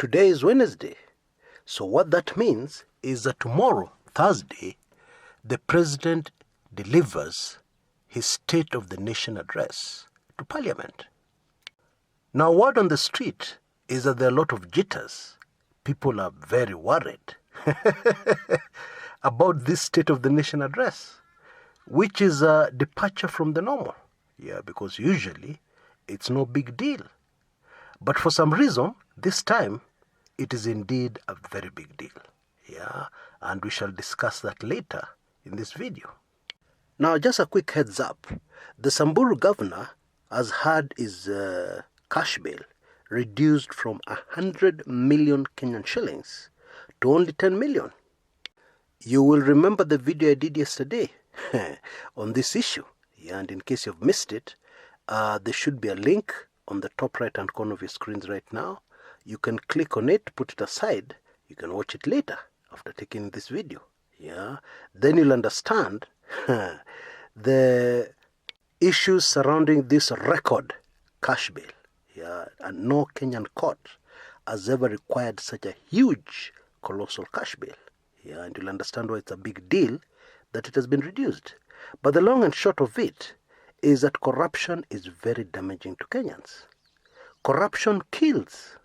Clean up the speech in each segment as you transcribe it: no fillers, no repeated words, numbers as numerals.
Today is Wednesday. So what that means is that tomorrow, Thursday, the President delivers his State of the Nation address to Parliament. Now, word on the street is that there are a lot of jitters. People are very worried about this State of the Nation address, which is a departure from the normal. Yeah, because usually it's no big deal. But for some reason, this time, it is indeed a very big deal. Yeah, and we shall discuss that later in this video. Now, just a quick heads up. The Samburu governor has had his cash bail reduced from 100 million Kenyan shillings to only 10 million. You will remember the video I did yesterday on this issue. Yeah, and in case you've missed it, there should be a link on the top right hand corner of your screens right now. You can click on it, put it aside. You can watch it later after taking this video. Yeah, then you'll understand the issues surrounding this record cash bail. Yeah, and no Kenyan court has ever required such a huge, colossal cash bail. Yeah, and you'll understand why it's a big deal that it has been reduced. But the long and short of it is that corruption is very damaging to Kenyans. Corruption kills.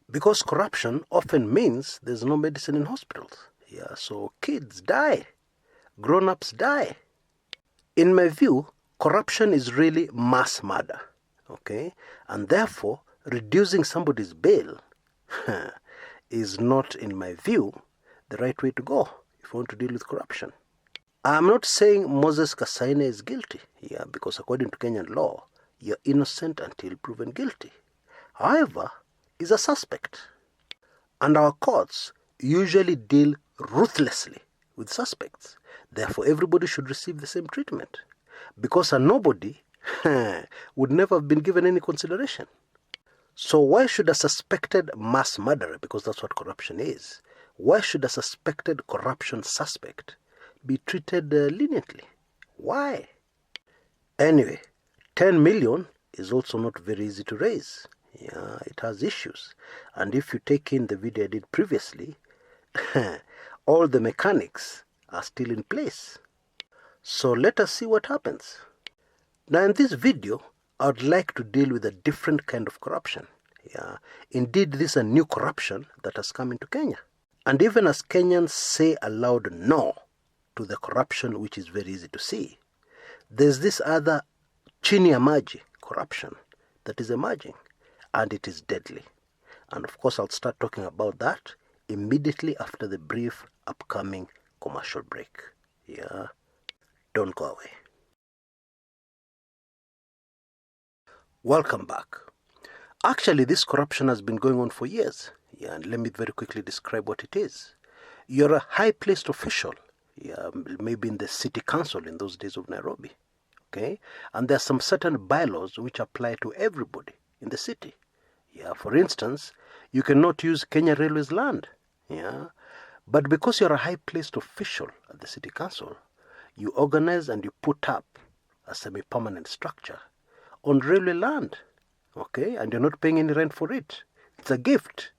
Because corruption often means there's no medicine in hospitals. Yeah, so kids die. Grown-ups die. In my view, corruption is really mass murder. Okay? And therefore, reducing somebody's bail is not, in my view, the right way to go if you want to deal with corruption. I'm not saying Moses Kasaine is guilty. Yeah, because according to Kenyan law, you're innocent until proven guilty. However, he's a suspect. And our courts usually deal ruthlessly with suspects. Therefore, everybody should receive the same treatment. Because a nobody would never have been given any consideration. So why should a suspected mass murderer, because that's what corruption is, why should a suspected corruption suspect be treated leniently? Why? Anyway, 10 million is also not very easy to raise. Yeah, it has issues. And if you take in the video I did previously, all the mechanics are still in place. So let us see what happens. Now in this video, I would like to deal with a different kind of corruption. Yeah, indeed, this is a new corruption that has come into Kenya. And even as Kenyans say a loud no to the corruption, which is very easy to see, there's this other chini ya maji corruption that is emerging, and it is deadly. And of course, I'll start talking about that immediately after the brief upcoming commercial break. Yeah, don't go away. Welcome back. Actually, this corruption has been going on for years. Yeah, and let me very quickly describe what it is. You're a high-placed official, yeah, maybe in the city council in those days of Nairobi, okay? And there are some certain bylaws which apply to everybody in the city. Yeah, for instance, you cannot use Kenya Railways land, yeah? But because you're a high-placed official at the city council, you organize and you put up a semi-permanent structure on railway land, okay? And you're not paying any rent for it. It's a gift.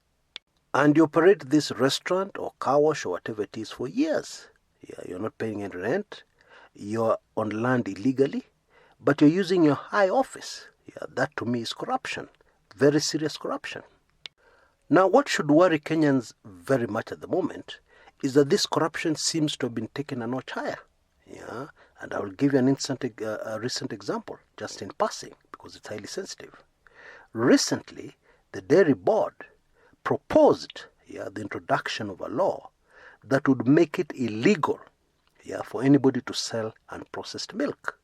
And you operate this restaurant or car wash or whatever it is for years. Yeah, you're not paying any rent. You're on land illegally, but you're using your high office. Yeah, that to me is corruption. Very serious corruption. Now, what should worry Kenyans very much at the moment is that this corruption seems to have been taken a notch higher. Yeah, and I will give you a recent example, just in passing, because it's highly sensitive. Recently, the Dairy Board proposed the introduction of a law that would make it illegal for anybody to sell unprocessed milk.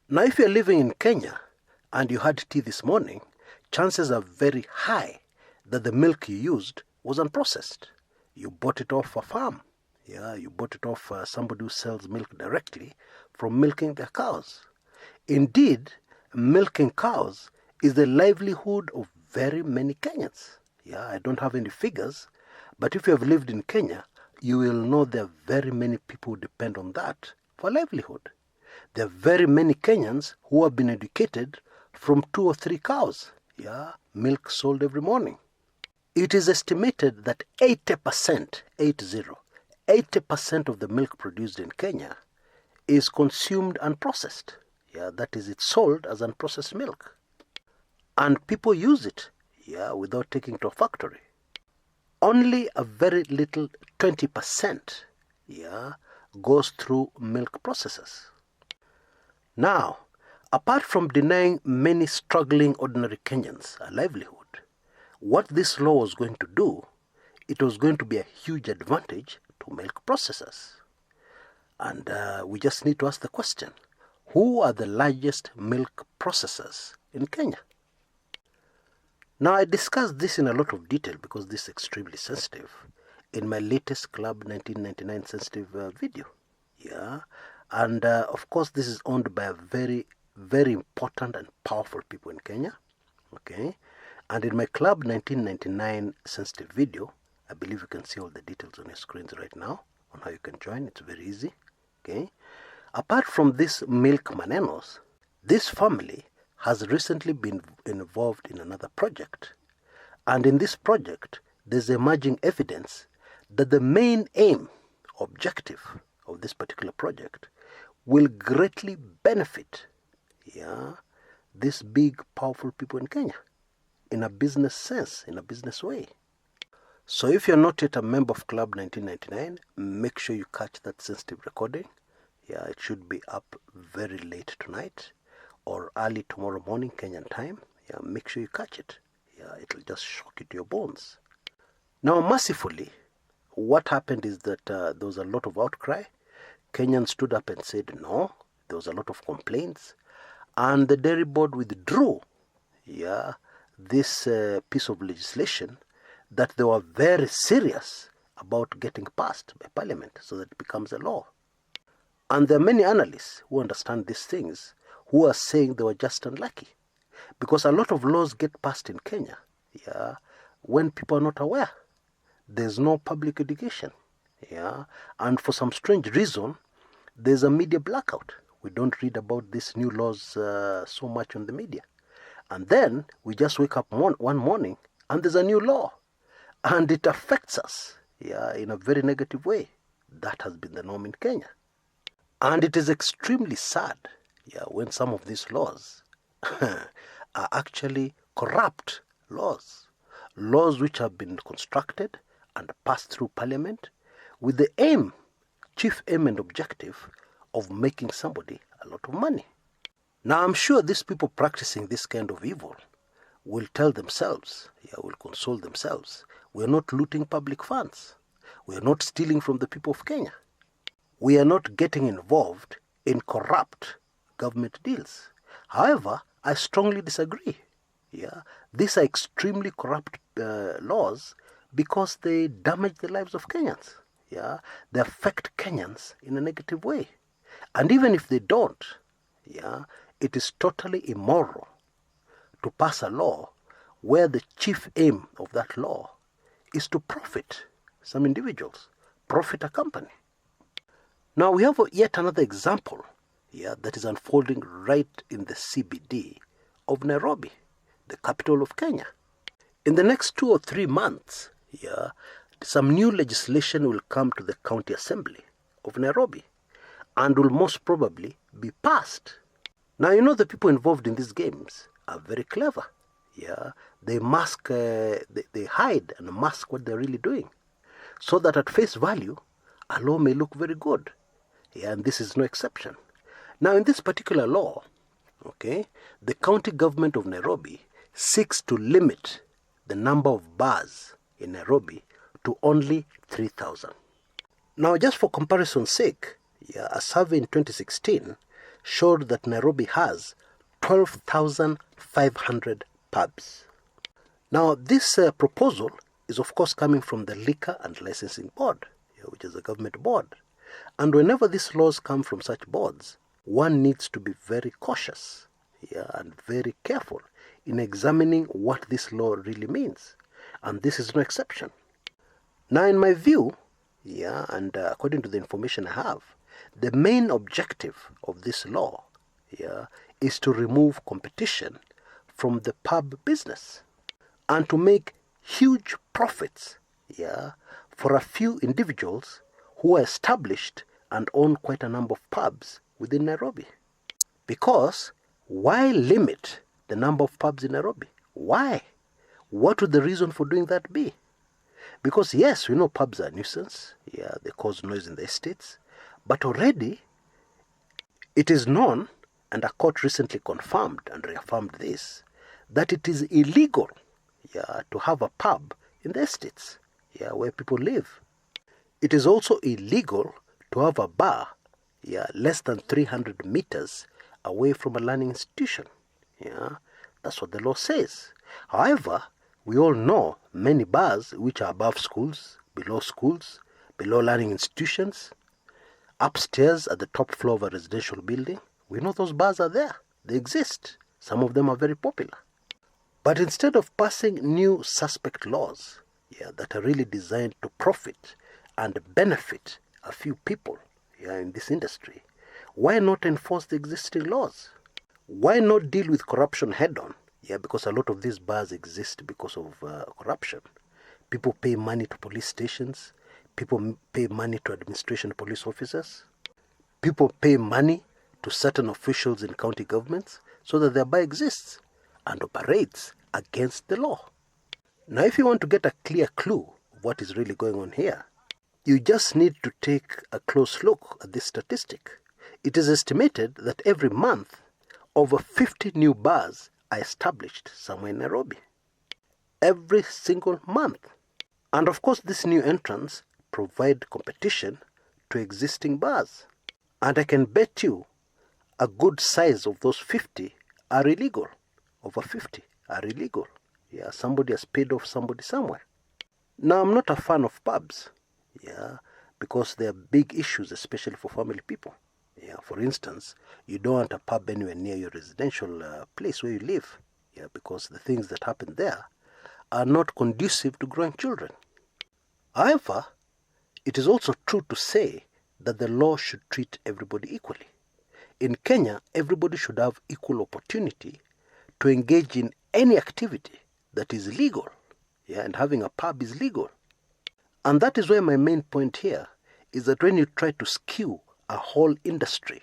Now, if you're living in Kenya and you had tea this morning, chances are very high that the milk you used was unprocessed. You bought it off a farm. Yeah, you bought it off somebody who sells milk directly from milking their cows. Indeed, milking cows is the livelihood of very many Kenyans. Yeah, I don't have any figures, but if you have lived in Kenya, you will know there are very many people who depend on that for livelihood. There are very many Kenyans who have been educated from 2 or 3 cows. Yeah, milk sold every morning. It is estimated that 80% of the milk produced in Kenya is consumed unprocessed. Yeah, that is, it's sold as unprocessed milk. And people use it, without taking to a factory. Only a very little 20%, goes through milk processors. Now, apart from denying many struggling ordinary Kenyans a livelihood, what this law was going to do, it was going to be a huge advantage to milk processors. And we just need to ask the question, who are the largest milk processors in Kenya? Now, I discussed this in a lot of detail because this is extremely sensitive in my latest Club 1999 sensitive video. And of course, this is owned by a very, very important and powerful people in Kenya. Okay. And in my Club 1999 sensitive video, I believe you can see all the details on your screens right now on how you can join. It's very easy. Okay. Apart from this milk manenos, this family has recently been involved in another project. And in this project, there's emerging evidence that the main objective of this particular project will greatly benefit these big, powerful people in Kenya in a business sense, in a business way. So if you're not yet a member of Club 1999, make sure you catch that sensitive recording. It should be up very late tonight or early tomorrow morning Kenyan time. Make sure you catch it. It'll just shock you to your bones. Now, mercifully, what happened is that there was a lot of outcry. Kenyans stood up and said no. There was a lot of complaints. And the dairy board withdrew this piece of legislation that they were very serious about getting passed by Parliament so that it becomes a law. And there are many analysts who understand these things who are saying they were just unlucky. Because a lot of laws get passed in Kenya when people are not aware. There's no public education. And for some strange reason, there's a media blackout. We don't read about these new laws so much on the media. And then we just wake up one morning and there's a new law. And it affects us in a very negative way. That has been the norm in Kenya. And it is extremely sad when some of these laws are actually corrupt laws. Laws which have been constructed and passed through Parliament with the chief aim and objective of making somebody a lot of money. Now, I'm sure these people practicing this kind of evil will tell themselves, will console themselves, we are not looting public funds. We are not stealing from the people of Kenya. We are not getting involved in corrupt government deals. However, I strongly disagree. These are extremely corrupt laws because they damage the lives of Kenyans. They affect Kenyans in a negative way. And even if they don't, it is totally immoral to pass a law where the chief aim of that law is to profit some individuals, profit a company. Now we have yet another example that is unfolding right in the CBD of Nairobi, the capital of Kenya. In the next 2 or 3 months, some new legislation will come to the County Assembly of Nairobi and will most probably be passed. Now, the people involved in these games are very clever. They mask, they hide and mask what they're really doing so that at face value, a law may look very good. And this is no exception. Now, in this particular law, the county government of Nairobi seeks to limit the number of bars in Nairobi to only 3,000. Now, just for comparison's sake, a survey in 2016 showed that Nairobi has 12,500 pubs. Now, this proposal is of course coming from the Liquor and Licensing Board, which is a government board. And whenever these laws come from such boards, one needs to be very cautious and very careful in examining what this law really means. And this is no exception. Now, in my view, and according to the information I have, the main objective of this law is to remove competition from the pub business and to make huge profits, for a few individuals who are established and own quite a number of pubs within Nairobi. Because why limit the number of pubs in Nairobi? Why? What would the reason for doing that be? Because yes, we know pubs are a nuisance. They cause noise in the estates. But already it is known, and a court recently confirmed and reaffirmed this, that it is illegal to have a pub in the estates where people live. It is also illegal to have a bar less than 300 meters away from a learning institution. That's what the law says. However, we all know many bars which are above schools, below learning institutions, upstairs at the top floor of a residential building. We know those bars are there. They exist. Some of them are very popular. But instead of passing new suspect laws that are really designed to profit and benefit a few people in this industry, why not enforce the existing laws? Why not deal with corruption head-on? Because a lot of these bars exist because of corruption. People pay money to police stations. People pay money to administration police officers. People pay money to certain officials in county governments so that their bar exists and operates against the law. Now, if you want to get a clear clue of what is really going on here, you just need to take a close look at this statistic. It is estimated that every month, over 50 new bars are established somewhere in Nairobi. Every single month. And of course, these new entrants provide competition to existing bars. And I can bet you a good size of those 50 are illegal. Over 50 are illegal. Somebody has paid off somebody somewhere. Now, I'm not a fan of pubs, because they are big issues, especially for family people. For instance, you don't want a pub anywhere near your residential place where you live, because the things that happen there are not conducive to growing children. However, it is also true to say that the law should treat everybody equally. In Kenya, everybody should have equal opportunity to engage in any activity that is legal, and having a pub is legal. And that is why my main point here is that when you try to skew a whole industry,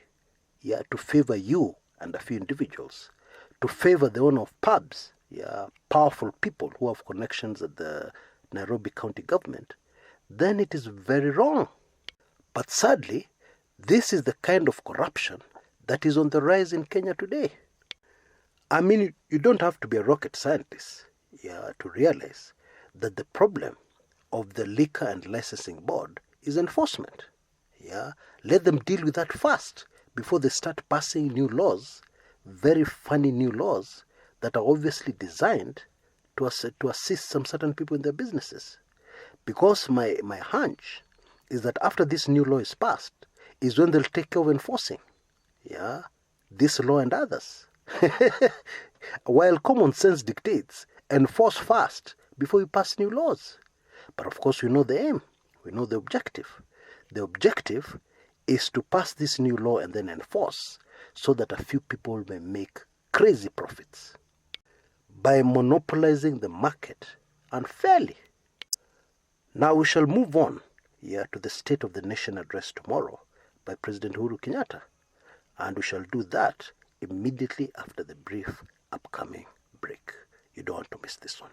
to favor you and a few individuals, to favor the owner of pubs, powerful people who have connections at the Nairobi County government, then it is very wrong. But sadly, this is the kind of corruption that is on the rise in Kenya today. I mean, you don't have to be a rocket scientist to realize that the problem of the Liquor and Licensing Board is enforcement. Let them deal with that first before they start passing new laws, very funny new laws that are obviously designed to assist some certain people in their businesses. Because my hunch is that after this new law is passed, is when they'll take care of enforcing this law and others. While common sense dictates, enforce fast before you pass new laws. But of course, we know the aim. We know the objective. The objective is to pass this new law and then enforce so that a few people may make crazy profits by monopolizing the market unfairly. Now we shall move on to the State of the Nation address tomorrow by President Uhuru Kenyatta. And we shall do that immediately after the brief upcoming break. You don't want to miss this one.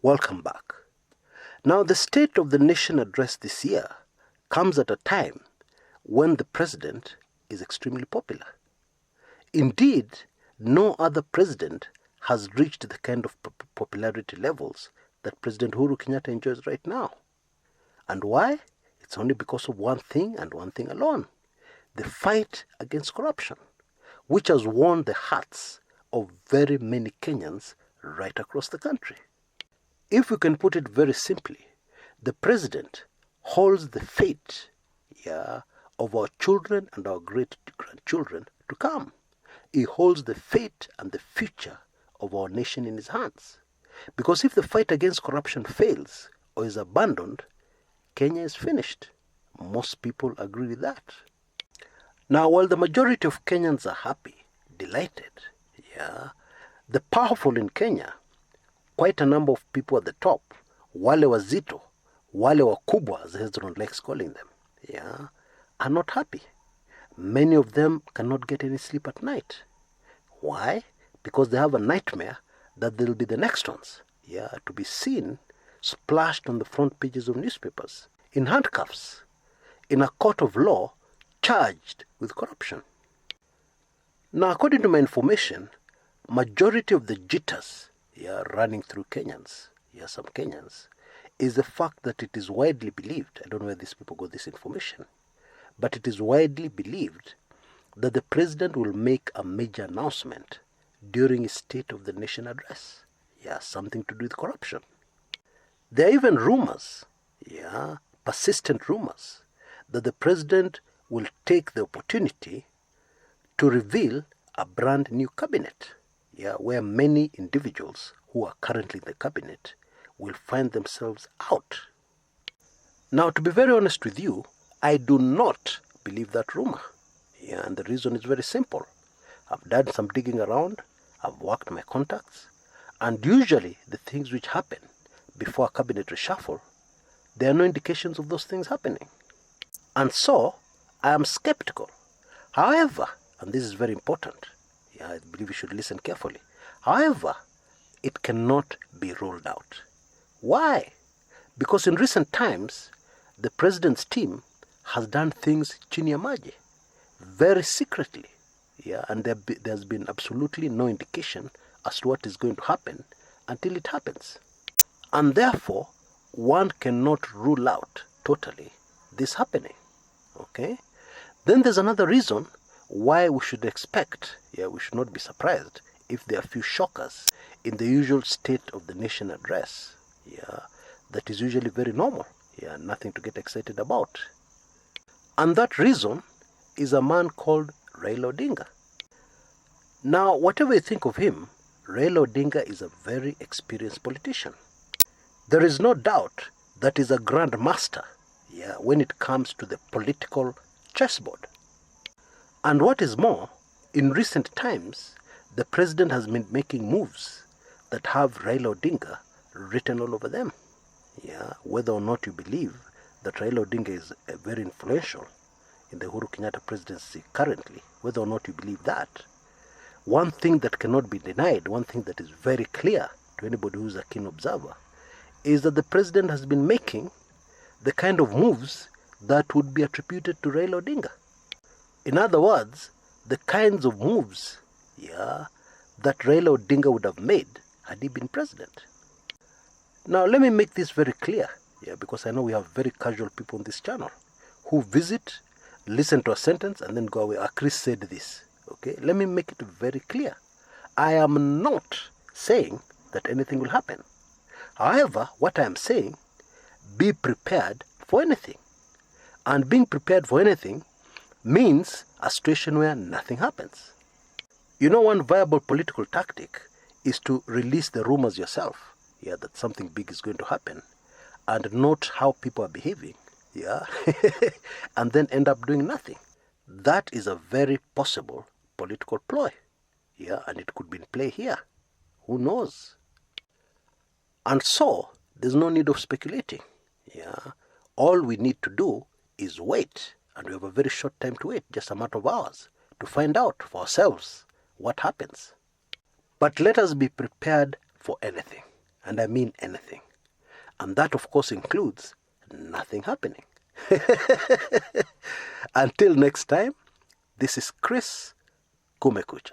Welcome back. Now, the State of the Nation address this year comes at a time when the president is extremely popular. Indeed, no other president has reached the kind of popularity levels that President Uhuru Kenyatta enjoys right now. And why? It's only because of one thing and one thing alone: the fight against corruption, which has won the hearts of very many Kenyans right across the country. If we can put it very simply, the president holds the fate, of our children and our great-grandchildren to come. He holds the fate and the future of our nation in his hands. Because if the fight against corruption fails or is abandoned, Kenya is finished. Most people agree with that. Now, while the majority of Kenyans are happy, delighted, the powerful in Kenya, quite a number of people at the top, wale wazito, wale wakubwa, as Hezron likes calling them, are not happy. Many of them cannot get any sleep at night. Why? Because they have a nightmare that they'll be the next ones, to be seen splashed on the front pages of newspapers, in handcuffs, in a court of law, charged with corruption. Now, according to my information, majority of the jitters running through Kenyans, some Kenyans, is the fact that it is widely believed, I don't know where these people got this information, but it is widely believed that the president will make a major announcement during his State of the Nation address. Something to do with corruption. There are even rumors, persistent rumors, that the president will take the opportunity to reveal a brand new cabinet, where many individuals who are currently in the cabinet will find themselves out. Now, to be very honest with you, I do not believe that rumor. And the reason is very simple. I've done some digging around, I've worked my contacts, and usually the things which happen before a cabinet reshuffle, there are no indications of those things happening. And so, I am skeptical. However, and this is very important, I believe you should listen carefully. However, it cannot be ruled out. Why? Because in recent times, the president's team has done things chini ya maji, very secretly, and there's been absolutely no indication as to what is going to happen until it happens. And therefore, one cannot rule out totally this happening, okay? Then there's another reason why we should expect, we should not be surprised if there are a few shockers in the usual State of the Nation address, that is usually very normal, nothing to get excited about. And that reason is a man called Raila Odinga. Now, whatever you think of him, Raila Odinga is a very experienced politician. There is no doubt that he's a grand master, when it comes to the political chessboard. And what is more, in recent times, the president has been making moves that have Raila Odinga written all over them. Whether or not you believe that Raila Odinga is very influential in the Uhuru Kenyatta presidency currently, whether or not you believe that, one thing that cannot be denied, one thing that is very clear to anybody who is a keen observer, is that the president has been making the kind of moves that would be attributed to Raila Odinga. In other words, the kinds of moves, that Raila Odinga would have made had he been president. Now, let me make this very clear, because I know we have very casual people on this channel who visit, listen to a sentence, and then go away. Chris said this. Okay, let me make it very clear. I am not saying that anything will happen. However, what I am saying, be prepared for anything. And being prepared for anything means a situation where nothing happens. One viable political tactic is to release the rumors yourself, that something big is going to happen, and note how people are behaving, and then end up doing nothing. That is a very possible political ploy, and it could be in play here. Who knows? And so, there's no need of speculating, All we need to do is wait, and we have a very short time to wait, just a matter of hours, to find out for ourselves what happens. But let us be prepared for anything, and I mean anything. And that, of course, includes nothing happening. Until next time, this is Chris Kumekucha.